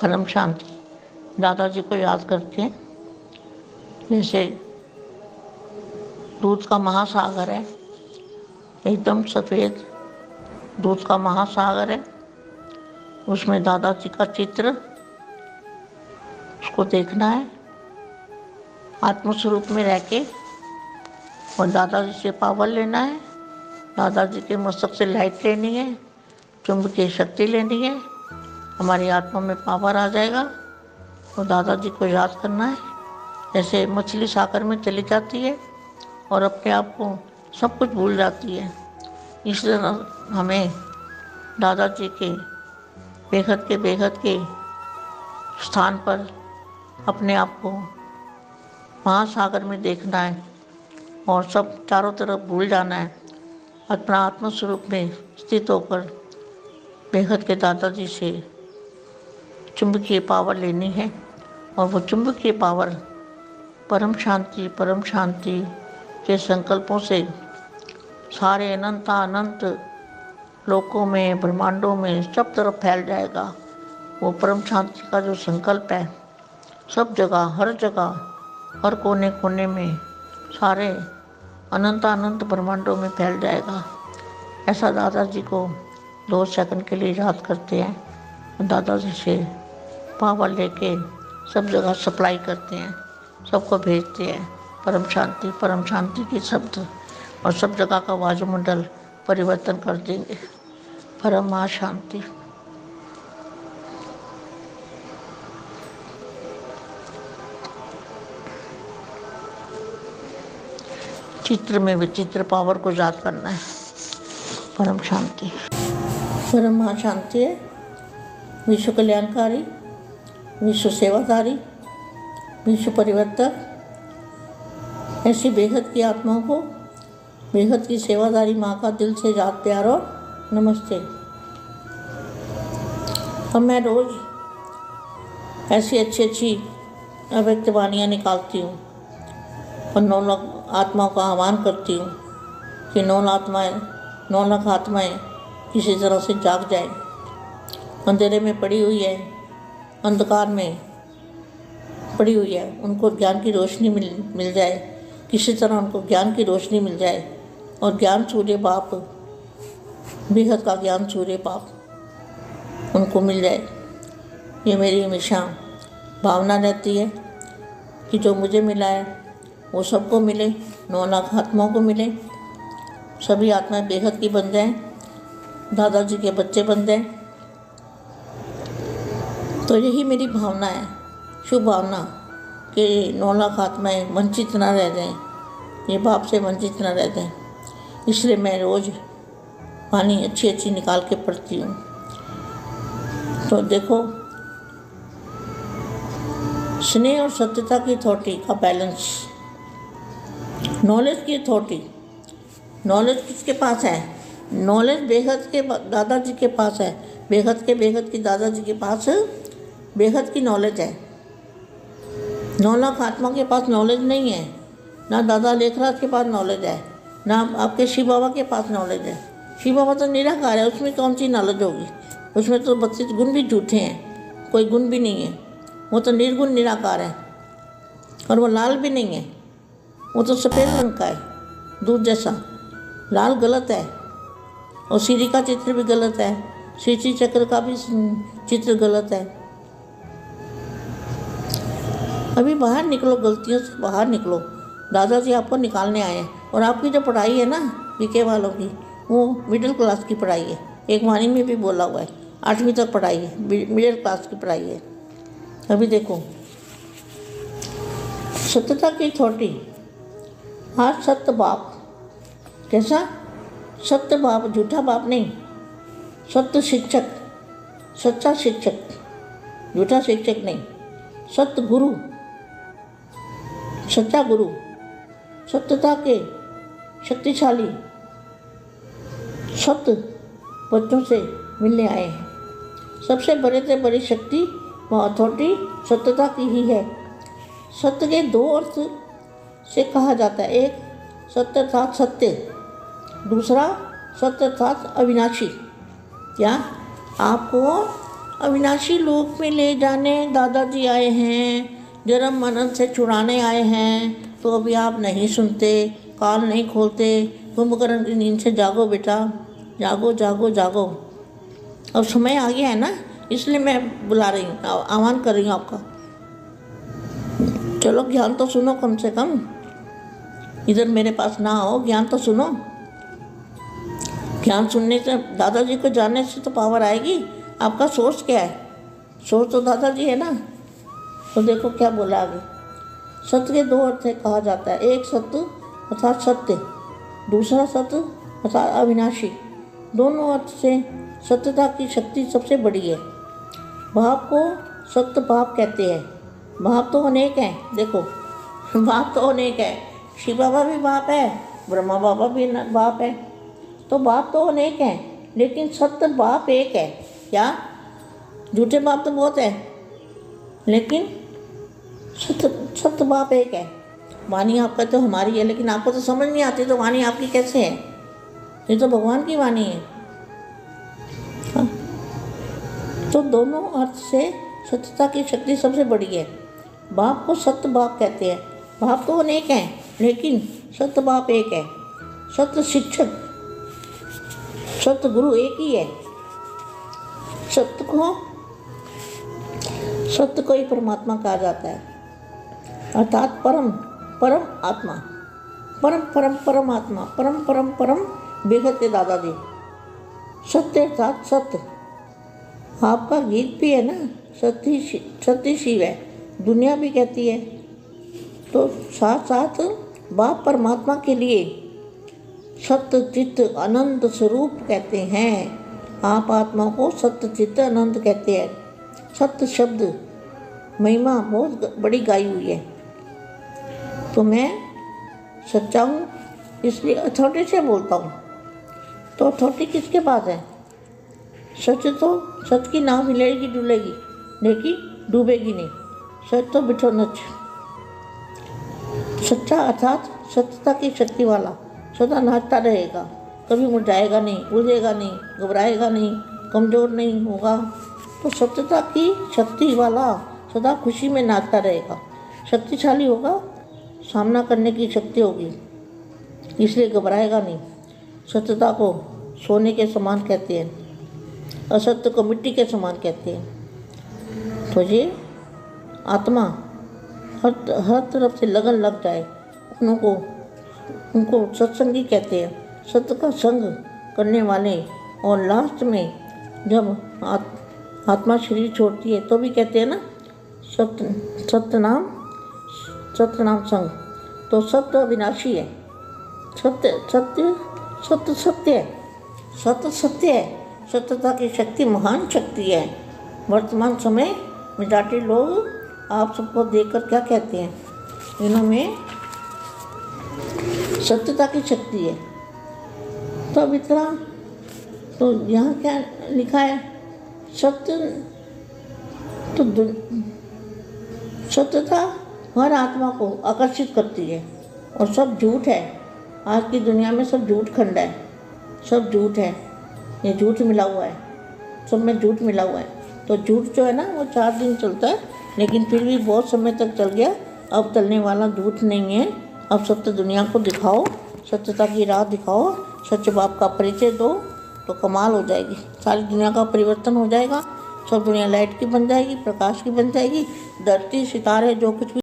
परम शांति। दादाजी को याद करके जैसे दूध का महासागर है, एकदम सफ़ेद दूध का महासागर है, उसमें दादाजी का चित्र, उसको देखना है आत्मस्वरूप में रह के, और दादाजी से पावर लेना है, दादाजी के मस्तक से लाइट लेनी है, चुंबकीय शक्ति लेनी है, हमारी आत्मा में पावर आ जाएगा। और दादाजी को याद करना है, जैसे मछली सागर में चली जाती है और अपने आप को सब कुछ भूल जाती है, इस तरह हमें दादाजी के बेहद के स्थान पर अपने आप को महासागर में देखना है और सब चारों तरफ भूल जाना है, अपना आत्मस्वरूप में स्थित होकर बेहद के दादाजी से चुंबकीय पावर लेनी है। और वो चुंबकीय पावर परम शांति के संकल्पों से सारे अनंत लोकों में, ब्रह्मांडों में सब तरफ फैल जाएगा। वो परम शांति का जो संकल्प है सब जगह, हर जगह, हर कोने कोने में, सारे अनंत ब्रह्मांडों में फैल जाएगा। ऐसा दादाजी को 2 सेकंड के लिए याद करते हैं, दादाजी से पावर लेके सब जगह सप्लाई करते हैं, सबको भेजते हैं परम शांति के शब्द, और सब जगह का वायुमंडल परिवर्तन कर देंगे। परम शांति। चित्र में विचित्र पावर को याद करना है। परम शांति शांति है विश्व कल्याणकारी, विश्व सेवाधारी, विश्व परिवर्तक। ऐसी बेहद की आत्माओं को बेहद की सेवादारी माँ का दिल से याद, प्यार और नमस्ते। अब मैं रोज़ ऐसी अच्छी अव्यक्त वाणियाँ निकालती हूँ और 9 लाख आत्माओं का आह्वान करती हूँ कि 9 लाख आत्माएँ किसी तरह से जाग जाएं। अंधेरे में पड़ी हुई है, अंधकार में पड़ी हुई है, उनको ज्ञान की रोशनी मिल जाए, किसी तरह उनको ज्ञान की रोशनी मिल जाए और ज्ञान सूर्य बाप, बेहद का ज्ञान सूर्य बाप उनको मिल जाए। ये मेरी हमेशा भावना रहती है कि जो मुझे मिला है वो सबको मिले, 9 लाख आत्माओं को मिले, सभी आत्माएं बेहद की बन जाएं, दादाजी के बच्चे बन जाएं। तो यही मेरी भावना है, शुभ भावना, कि 9 लाख आत्माएं वंचित ना रह जाएं, ये बाप से वंचित ना रह जाएं। इसलिए मैं रोज़ वाणी अच्छी निकाल के पढ़ती हूँ। तो देखो, स्नेह और सत्यता की अथॉरिटी का बैलेंस, नॉलेज की अथॉरिटी। नॉलेज किसके पास है? नॉलेज बेहद के दादाजी के पास है, बेहद की दादाजी के पास बेहद की नॉलेज है। 9 लाख आत्मा के पास नॉलेज नहीं है, ना दादा लेखराज के पास नॉलेज है, ना आपके शिव बाबा के पास नॉलेज है। शिव बाबा तो निराकार है, उसमें कौन सी नॉलेज होगी? उसमें तो 32 गुण भी झूठे हैं, कोई गुण भी नहीं है। वो तो निर्गुण निराकार है, और वो लाल भी नहीं है, वो तो सफ़ेद रंग का है, दूध जैसा। लाल गलत है, और सीढ़ी का चित्र भी गलत है, श्री चक्र का भी चित्र गलत है। अभी बाहर निकलो, गलतियों से बाहर निकलो। दादाजी आपको निकालने आए हैं। और आपकी जो पढ़ाई है ना बीके वालों की, वो मिडिल क्लास की पढ़ाई है। एक वाणी में भी बोला हुआ है 8वीं तक पढ़ाई है, मिडिल क्लास की पढ़ाई है। अभी देखो, सत्यता की अथॉरिटी। हाँ, सत्य बाप। कैसा? सत्य बाप, झूठा बाप नहीं, सत्य शिक्षक, सच्चा शिक्षक, झूठा शिक्षक नहीं, सत्य गुरु, सच्चा गुरु, सत्यता के शक्तिशाली सत्य बच्चों से मिलने आए हैं। सबसे बड़े से बड़ी शक्ति व अथॉरिटी सत्यता की ही है। सत्य के 2 अर्थ से कहा जाता है, एक सत्य अर्थात सत्य, दूसरा सत्य अर्थात अविनाशी। क्या आपको अविनाशी लोक में ले जाने दादाजी आए हैं, जन्म मरण से छुड़ाने आए हैं। तो अभी आप नहीं सुनते, कान नहीं खोलते, कुंभकर्ण की नींद से जागो बेटा, जागो जागो जागो। अब समय आ गया है ना, इसलिए मैं बुला रही हूँ, आह्वान कर रही हूँ आपका। चलो ज्ञान तो सुनो कम से कम, इधर मेरे पास ना आओ, ज्ञान तो सुनो। ज्ञान सुनने से, दादाजी को जानने से तो पावर आएगी। आपका सोर्स क्या है? सोर्स तो दादाजी है ना। तो देखो क्या बोला आगे। सत्य के दो अर्थ कहा जाता है, एक सत्य अर्थात सत्य, दूसरा सत्य अर्थात अविनाशी। दोनों अर्थ से सत्यता की शक्ति सबसे बड़ी है। भाव को सत्य भाव कहते हैं। भाव तो अनेक हैं, देखो भाव तो अनेक है। शिव बाबा भी बाप है, ब्रह्मा बाबा भी बाप है। तो बाप तो अनेक हैं, लेकिन सत्य बाप एक है। क्या? झूठे बाप तो बहुत है, लेकिन सत्य बाप एक है। वाणी आपका तो हमारी है, लेकिन आपको तो समझ नहीं आती, तो वाणी आपकी कैसे है? ये तो भगवान की वाणी है। हाँ? तो दोनों अर्थ से सत्यता की शक्ति सबसे बड़ी है। बाप को सत्य बाप कहते हैं। बाप तो अनेक हैं, लेकिन सत्य बाप एक है। सत्य शिक्षक, सत्य गुरु एक ही है। सत्य को ही परमात्मा कहा जाता है, अर्थात परम परम आत्मा, परम परम परम आत्मा, परम परम परम बेहद के दादाजी। सत्य अर्थात सत्य। आपका गीत भी है ना, सत्य शिव है, दुनिया भी कहती है। तो साथ साथ बाप परमात्मा के लिए सत्य चित्त अनंत स्वरूप कहते हैं। आप आत्मा को सत्य चित्त अनंत कहते हैं। सत्य शब्द महिमा बहुत बड़ी गाई हुई है। तो मैं सच्चा हूँ, इसलिए अथॉरिटी से बोलता हूँ। तो अथॉरिटी किसके पास है? सच तो, सच की नाव हिलेगी डुलेगी, लेकिन डूबेगी नहीं। सच तो बिठो नच। सच्चा अर्थात सत्यता की शक्ति वाला सदा नाचता रहेगा, कभी मुरझाएगा नहीं, उलझेगा नहीं, घबराएगा नहीं, कमज़ोर नहीं होगा। तो सत्यता की शक्ति वाला सदा खुशी में नाचता रहेगा, शक्तिशाली होगा, सामना करने की शक्ति होगी, इसलिए घबराएगा नहीं। सत्यता को सोने के समान कहते हैं, असत्य को मिट्टी के समान कहते हैं। तो ये आत्मा हर तरफ से लगन लग जाए, उनको सत्संगी कहते हैं, सत्य का संग करने वाले। और लास्ट में जब आत्मा शरीर छोड़ती है तो भी कहते हैं ना, सत्य नाम संग। तो सत्य अविनाशी है, सत्य सत्य सत्य सत्य है, सत्य सत्य है। सत्यता की शक्ति महान शक्ति है। वर्तमान समय मेजॉरिटी लोग आप सबको देखकर क्या कहते हैं? इनमें सत्यता की शक्ति है। तो अब इतना, तो यहाँ क्या लिखा है? सत्य तो सत्यता हर आत्मा को आकर्षित करती है। और सब झूठ है, आज की दुनिया में सब झूठ खंड है, सब झूठ है, ये झूठ मिला हुआ है, सब में झूठ मिला हुआ है। तो झूठ जो है ना, वो 4 दिन चलता है, लेकिन फिर भी बहुत समय तक चल गया। अब चलने वाला झूठ नहीं है। अब सत्य दुनिया को दिखाओ, सत्यता की राह दिखाओ, सच्चे बाप का परिचय दो, तो कमाल हो जाएगी। सारी दुनिया का परिवर्तन हो जाएगा, सब दुनिया लाइट की बन जाएगी, प्रकाश की बन जाएगी। धरती सितारे जो कुछ भी